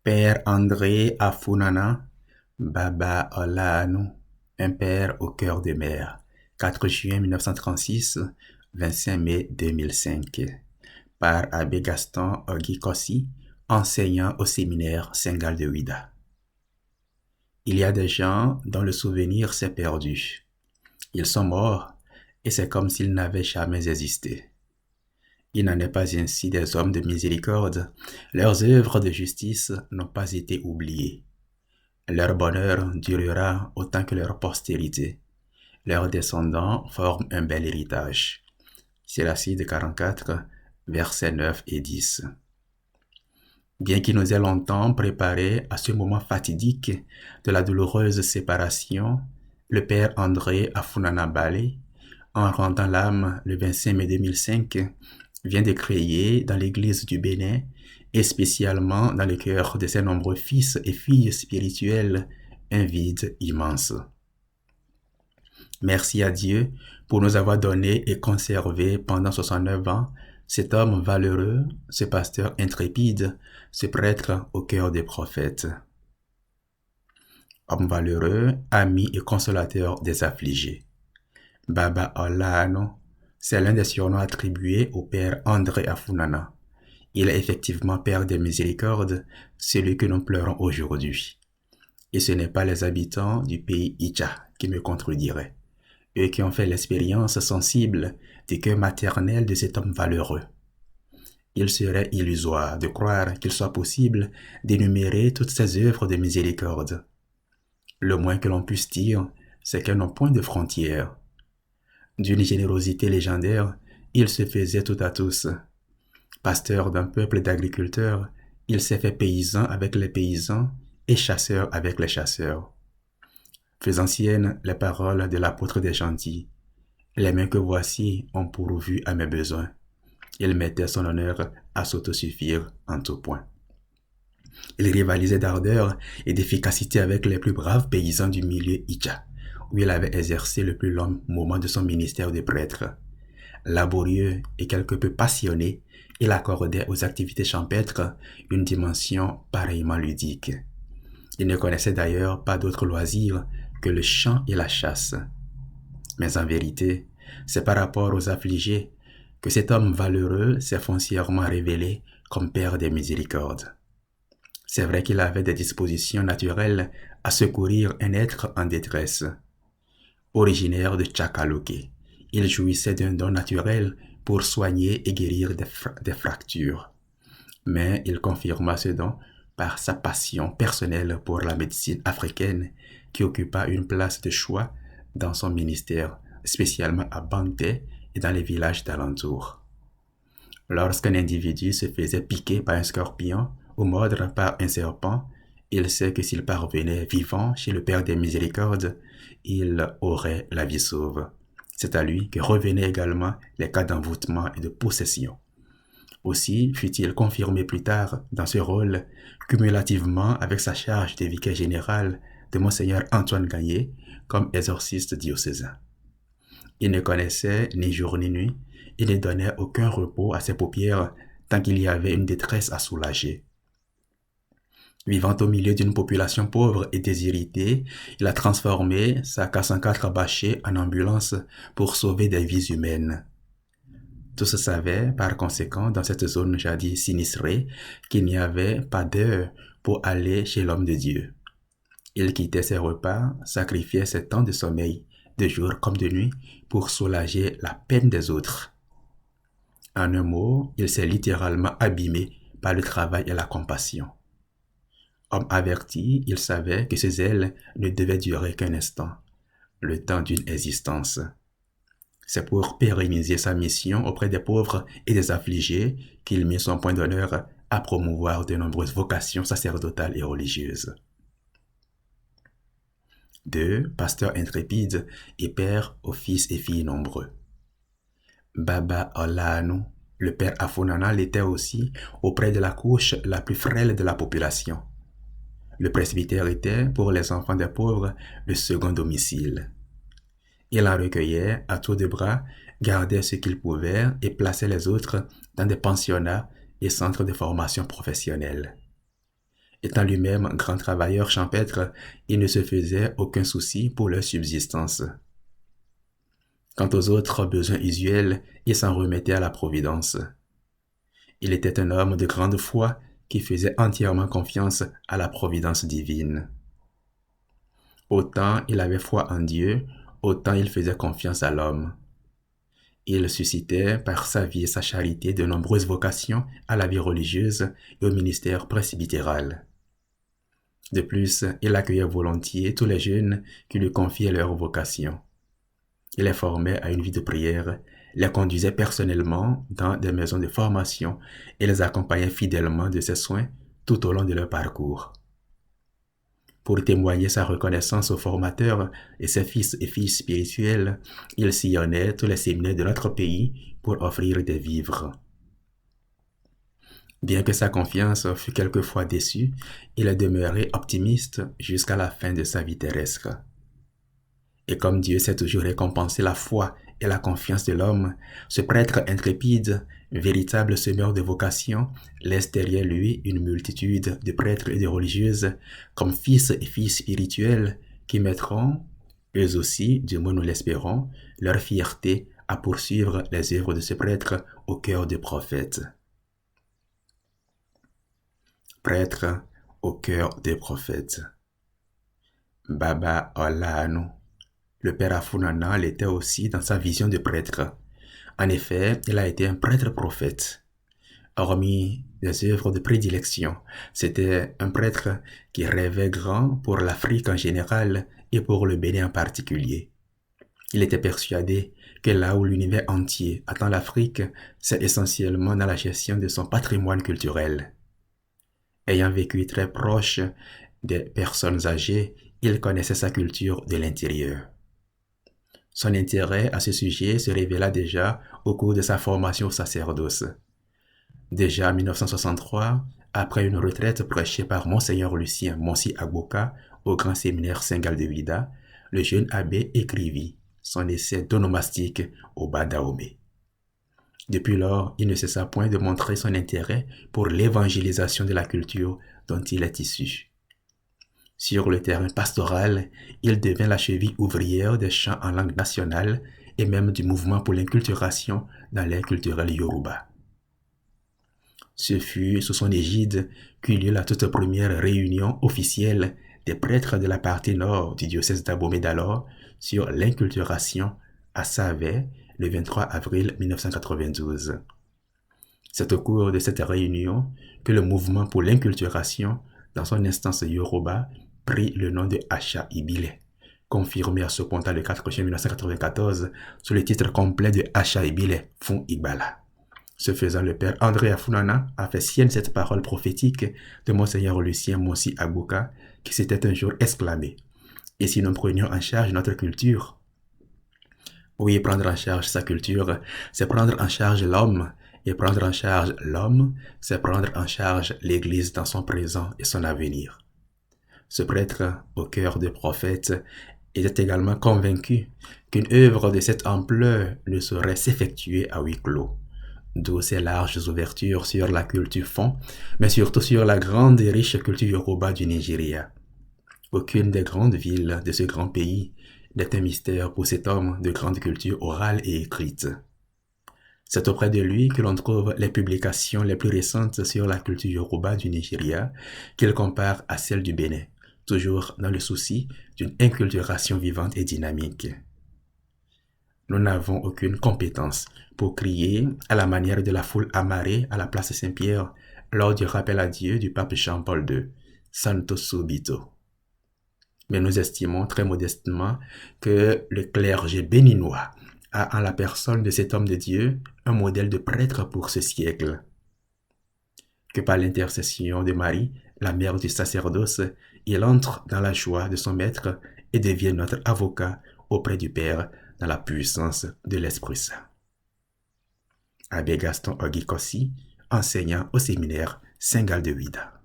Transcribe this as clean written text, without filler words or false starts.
Père André Afunana, Baba Olanu, un père au cœur de mer. 4 juin 1936, 25 mai 2005. Par Abbé Gaston Ogikossi, enseignant au séminaire Saint-Gall de Ouida. Il y a des gens dont le souvenir s'est perdu. Ils sont morts et c'est comme s'ils n'avaient jamais existé. Il n'en est pas ainsi des hommes de miséricorde. Leurs œuvres de justice n'ont pas été oubliées. Leur bonheur durera autant que leur postérité. Leurs descendants forment un bel héritage. C'est la de 44, versets 9 et 10. Bien qu'il nous ait longtemps préparés à ce moment fatidique de la douloureuse séparation, le père André Afunana Bale, en rendant l'âme le 25 mai 2005, vient de créer dans l'église du Bénin, et spécialement dans le cœur de ses nombreux fils et filles spirituels, un vide immense. Merci à Dieu pour nous avoir donné et conservé pendant 69 ans cet homme valeureux, ce pasteur intrépide, ce prêtre au cœur des prophètes. Homme valeureux, ami et consolateur des affligés. Baba Olano, c'est l'un des surnoms attribués au père André Afunana. Il est effectivement père des miséricordes, celui que nous pleurons aujourd'hui. Et ce n'est pas les habitants du pays Icha qui me contrediraient, eux qui ont fait l'expérience sensible du cœur maternel de cet homme valeureux. Il serait illusoire de croire qu'il soit possible d'énumérer toutes ces œuvres de miséricorde. Le moins que l'on puisse dire, c'est qu'elles n'ont point de frontières. D'une générosité légendaire, il se faisait tout à tous. Pasteur d'un peuple d'agriculteurs, il s'est fait paysan avec les paysans et chasseur avec les chasseurs. Faisant siennes les paroles de l'apôtre des gentils, les mains que voici ont pourvu à mes besoins. Il mettait son honneur à s'autosuffire en tout point. Il rivalisait d'ardeur et d'efficacité avec les plus braves paysans du milieu Icha, où il avait exercé le plus long moment de son ministère de prêtre. Laborieux et quelque peu passionné, il accordait aux activités champêtres une dimension pareillement ludique. Il ne connaissait d'ailleurs pas d'autre loisir que le chant et la chasse. Mais en vérité, c'est par rapport aux affligés que cet homme valeureux s'est foncièrement révélé comme père des miséricordes. C'est vrai qu'il avait des dispositions naturelles à secourir un être en détresse. Originaire de Tchakaloké, il jouissait d'un don naturel pour soigner et guérir des fractures. Mais il confirma ce don par sa passion personnelle pour la médecine africaine qui occupa une place de choix dans son ministère, spécialement à Banté et dans les villages d'alentour. Lorsqu'un individu se faisait piquer par un scorpion ou mordre par un serpent, il sait que s'il parvenait vivant chez le Père des Miséricordes, il aurait la vie sauve. C'est à lui que revenaient également les cas d'envoûtement et de possession. Aussi fut-il confirmé plus tard dans ce rôle, cumulativement avec sa charge de vicaire général de Monseigneur Antoine Gagné comme exorciste diocésain. Il ne connaissait ni jour ni nuit, il ne donnait aucun repos à ses paupières tant qu'il y avait une détresse à soulager. Vivant au milieu d'une population pauvre et déshéritée, il a transformé sa K104 bâchée en ambulance pour sauver des vies humaines. Tous savaient, par conséquent, dans cette zone jadis sinistrée, qu'il n'y avait pas d'heure pour aller chez l'homme de Dieu. Il quittait ses repas, sacrifiait ses temps de sommeil, de jour comme de nuit, pour soulager la peine des autres. En un mot, il s'est littéralement abîmé par le travail et la compassion. Homme averti, il savait que ses zèles ne devaient durer qu'un instant, le temps d'une existence. C'est pour pérenniser sa mission auprès des pauvres et des affligés qu'il mit son point d'honneur à promouvoir de nombreuses vocations sacerdotales et religieuses. 2. Pasteur intrépide et père aux fils et filles nombreux. Baba Olanu, le père Afunana, l'était aussi auprès de la couche la plus frêle de la population. Le presbytère était, pour les enfants des pauvres, le second domicile. Il en recueillait à tour de bras, gardait ce qu'il pouvait et plaçait les autres dans des pensionnats et centres de formation professionnelle. Étant lui-même grand travailleur champêtre, il ne se faisait aucun souci pour leur subsistance. Quant aux autres besoins usuels, il s'en remettait à la Providence. Il était un homme de grande foi qui faisait entièrement confiance à la providence divine. Autant il avait foi en Dieu, autant il faisait confiance à l'homme. Il suscitait par sa vie et sa charité de nombreuses vocations à la vie religieuse et au ministère presbytéral. De plus, il accueillait volontiers tous les jeunes qui lui confiaient leur vocation. Il les formait à une vie de prière, les conduisait personnellement dans des maisons de formation et les accompagnait fidèlement de ses soins tout au long de leur parcours. Pour témoigner sa reconnaissance au formateur et ses fils et filles spirituels, il sillonnait tous les séminaires de notre pays pour offrir des vivres. Bien que sa confiance fût quelquefois déçue, il est demeuré optimiste jusqu'à la fin de sa vie terrestre. Et comme Dieu sait toujours récompenser la foi et la confiance de l'homme, ce prêtre intrépide, véritable semeur de vocation, laisse derrière lui une multitude de prêtres et de religieuses comme fils et filles spirituels qui mettront, eux aussi, du moins nous l'espérons, leur fierté à poursuivre les œuvres de ce prêtre au cœur des prophètes. Prêtre au cœur des prophètes. Baba Olano. Le père Afunana l'était aussi dans sa vision de prêtre. En effet, il a été un prêtre-prophète. Hormis des œuvres de prédilection, c'était un prêtre qui rêvait grand pour l'Afrique en général et pour le Bénin en particulier. Il était persuadé que là où l'univers entier attend l'Afrique, c'est essentiellement dans la gestion de son patrimoine culturel. Ayant vécu très proche des personnes âgées, il connaissait sa culture de l'intérieur. Son intérêt à ce sujet se révéla déjà au cours de sa formation au sacerdoce. Déjà en 1963, après une retraite prêchée par Monseigneur Lucien Monsi Agboka au grand séminaire Saint-Gall de Vida, le jeune abbé écrivit son essai d'onomastique au Bas-Dahomey. Depuis lors, il ne cessa point de montrer son intérêt pour l'évangélisation de la culture dont il est issu. Sur le terrain pastoral, il devint la cheville ouvrière des chants en langue nationale et même du mouvement pour l'inculturation dans l'ère culturelle Yoruba. Ce fut sous son égide qu'eut lieu la toute première réunion officielle des prêtres de la partie nord du diocèse d'Abomey d'alors sur l'inculturation à Savet le 23 avril 1992. C'est au cours de cette réunion que le mouvement pour l'inculturation dans son instance Yoruba prit le nom de Asha Ibile, confirmé à ce point le 4 juin 1994 sous le titre complet de Asha Ibile Fun Igbala. Ce faisant, le père André Afunana a fait sienne cette parole prophétique de Monseigneur Lucien Monsi Agboka qui s'était un jour exclamé « Et si nous prenions en charge notre culture ?» Oui, prendre en charge sa culture, c'est prendre en charge l'homme, et prendre en charge l'homme, c'est prendre en charge l'Église dans son présent et son avenir. Ce prêtre, au cœur des prophètes, était également convaincu qu'une œuvre de cette ampleur ne saurait s'effectuer à huis clos, d'où ses larges ouvertures sur la culture fond, mais surtout sur la grande et riche culture Yoruba du Nigeria. Aucune des grandes villes de ce grand pays n'est un mystère pour cet homme de grande culture orale et écrite. C'est auprès de lui que l'on trouve les publications les plus récentes sur la culture Yoruba du Nigeria, qu'il compare à celle du Bénin, toujours dans le souci d'une inculturation vivante et dynamique. Nous n'avons aucune compétence pour crier à la manière de la foule amarrée à la place Saint-Pierre lors du rappel à Dieu du pape Jean-Paul II, Santo Subito. Mais nous estimons très modestement que le clergé béninois a en la personne de cet homme de Dieu un modèle de prêtre pour ce siècle. Que par l'intercession de Marie, la mère du sacerdoce, il entre dans la joie de son maître et devient notre avocat auprès du Père dans la puissance de l'Esprit Saint. Abbé Gaston Ogikossi, enseignant au séminaire Saint-Gall de Vida.